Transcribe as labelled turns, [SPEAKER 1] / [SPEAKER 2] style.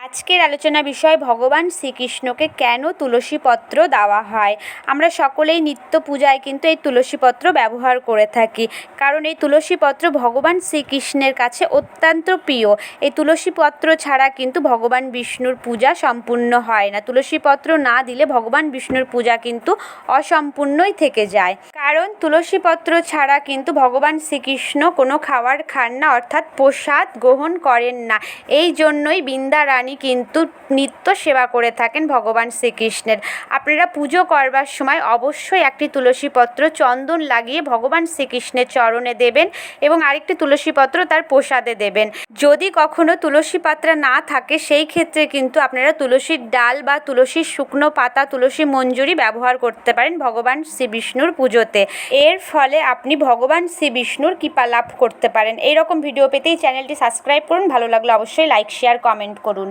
[SPEAKER 1] আজকের আলোচনা বিষয় ভগবান শ্রীকৃষ্ণকে কেন তুলসী পত্র দেওয়া হয়। আমরা সকলেই নিত্য পূজায় কিন্তু এই তুলসী পত্র ব্যবহার করে থাকি, কারণ এই তুলসী পত্র ভগবান শ্রীকৃষ্ণের কাছে অত্যন্ত প্রিয়। এই তুলসী পত্র ছাড়া কিন্তু ভগবান বিষ্ণুর পূজা সম্পূর্ণ হয় না। তুলসী পত্র না দিলে ভগবান বিষ্ণুর পূজা কিন্তু অসম্পূর্ণই থেকে যায়, কারণ তুলসী পত্র ছাড়া কিন্তু ভগবান শ্রীকৃষ্ণ কোনো খাবার খান না, অর্থাৎ প্রসাদ গ্রহণ করেন না। এই জন্যই বৃন্দা রানী কিন্তু নিত্য সেবা করে থাকেন ভগবান শ্রীকৃষ্ণের। আপনারা পুজো করবার সময় অবশ্যই একটি তুলসী পত্র চন্দন লাগিয়ে ভগবান শ্রীকৃষ্ণের চরণে দেবেন এবং আরেকটি তুলসী পত্র তার প্রসাদে দেবেন। যদি কখনো তুলসী পাতা না থাকে, সেই ক্ষেত্রে কিন্তু আপনারা তুলসীর ডাল বা তুলসীর শুকনো পাতা, তুলসী মঞ্জুরি ব্যবহার করতে পারেন ভগবান শ্রী বিষ্ণুর পুজোতে। এর ফলে আপনি ভগবান শ্রী বিষ্ণুর কৃপা লাভ করতে পারেন। এইরকম ভিডিও পেতেই চ্যানেলটি সাবস্ক্রাইব করুন। ভালো লাগলে অবশ্যই লাইক, শেয়ার, কমেন্ট করুন।